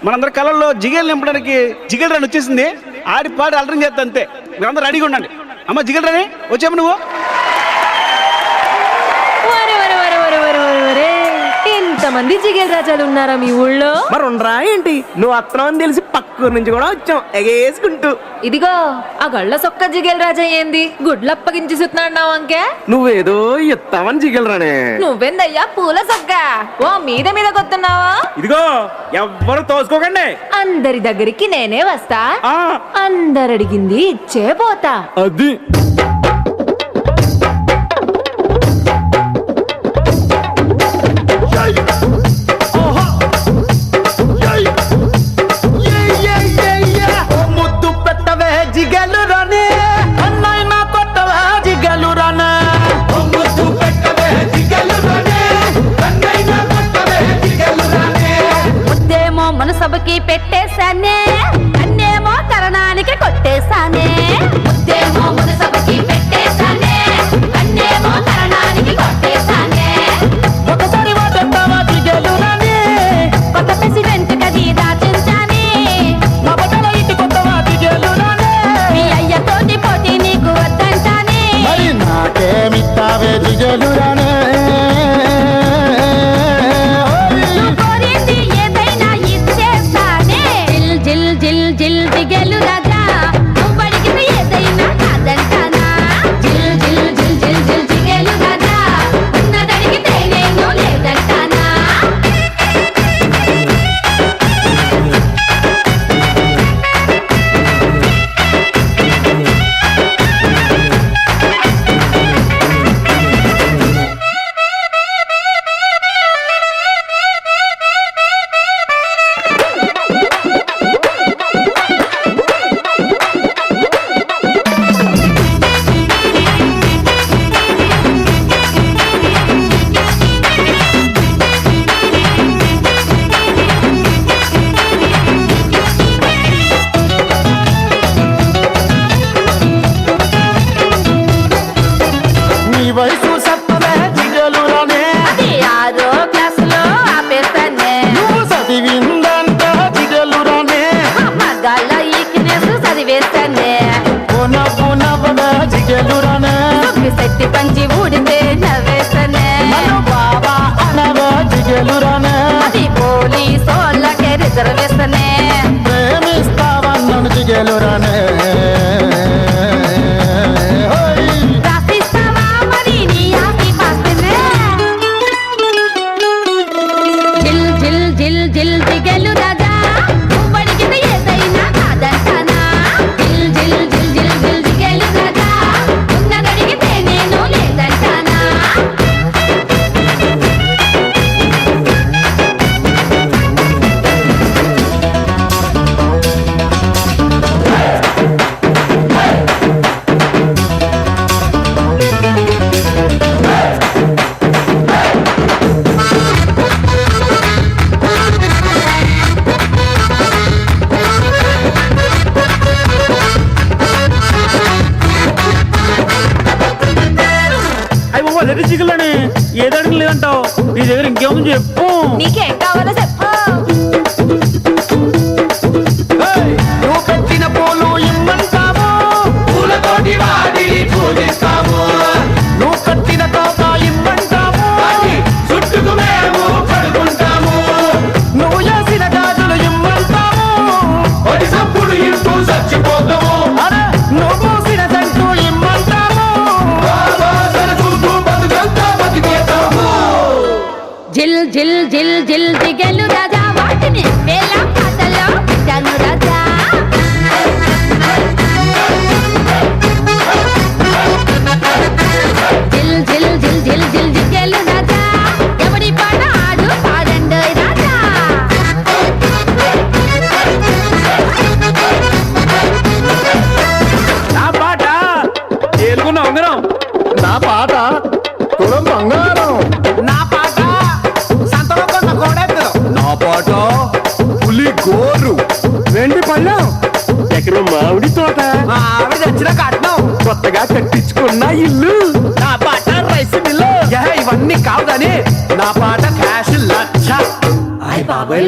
మనందరి కళల్లో జిగేలు నింపడానికి జిగేల్ రాని వచ్చేసింది. ఆడి పాడి అలరం చేస్తా అంతే. మీరందరూ రెడీగా ఉండండి. అమ్మ జిగేల్ రాని వచ్చాము నువ్వు. ఎంతమంది జిగేల్ రాజాలు ఉన్నారా మీ ఊళ్ళో? మరి ఉండరా ఏంటి? నువ్వు అత్తనం తెలిసి పక్కూరు నుంచి కూడా వచ్చాం ఎగేసుకుంటూ. ఇదిగో ఆ గళ్ళ సొక్క జిగేల్ రాజా ఏంది గుడ్లప్పగించి సుతున్నాడు అంకే? నువ్వేదో ఇస్తావని జిగలరానే. నువ్వెందయ్యా పూల సొక్క ఓ మీద మీద కొత్తున్నావా? ఇదిగో ఎవ్వరు తోసుకోకండి. అందరి దగ్గరికి నేనే వస్తా, అందరు అడిగింది ఇచ్చే పోతా. అది మనసభకి పెట్టేశానే, అన్నేమో కరణానికి కొట్టేశానే. ముద్దేమో మనసభకి పెట్టేశానే, అన్నేమో కరణానికి కొట్టేశానే. ఒకసారి వాటంటావా జిగేలురానే, కొత్త ప్రెసిడెంట్ గది దాచించాని. మా బట్టల ఇంటి కొత్తవా జిగేలురానే, మీ అయ్యతోటి పోటీ నీకు వద్దంటాని. మరి నాకేమిస్తావే జిగేలురానే? వయసు సత్తలే జిగలురానే, అది 6వ క్లాసులో ఆపేస్తానే. నువ్వు చదివిందంట జిగలురానే, మగాళ్ళ ఈక్నెస్ చదివేస్తానే. పునః జిగలురానే, శక్తి పంచి ఊడితే నవ్వేస్తానే. బాబా అనవే జిగలురానే, అది పోలీసోళ్ళకే రిజర్వేస్తానే. ప్రేమిస్తావన్నను జిగలురానే. జిగలని ఏది అడిగి లేదంటావు? నీ దగ్గర ఇంకేముంది చెప్పు. నీకేం కావాలో చెప్పు. నువ్వు పెట్టిన పూలు ఇమ్మంటాము, పూలతోటి వాడిని పూజిస్తాము. నువ్వు కట్టిన తోక ఇమ్మంటాము, చుట్టుకు మేము పడుకుంటాము. నువ్వు చేసిన గాజులు ఇమ్మంటాము, ఒడి సప్పుడు ఇంటూ చచ్చిపోతాము. నువ్వు పూసిన సంటూ ఇమ్మంటాము, జిల్ జిల్ జిల్ జిల్ జిగేలు రాజా వాటిని వేల పాటల్లో పెట్టాను రాజా. జిల్ జిల్ జిల్ జిల్ జిల్ జిగేలు రాజా, ఎవడి పాట ఆడు పాడండి రాజా. నా పాట ఏలుకున్న ఉంగరం, నా పాట తులం బంగారం, నా పాట సంతలో కొన్న కోడెత్తరు, నా పాట పులి గోరు, వెండి పళ్ళం, ఎకరం మామిడి తోట, మా ఆవిడ తెచ్చిన కట్నం, కొత్తగా కట్టించుకున్న ఇల్లు. నా పాట రైస్ మిల్లు. ఇవన్నీ కావు గాని నా పాట క్యాష్ లక్ష. బాబాయ్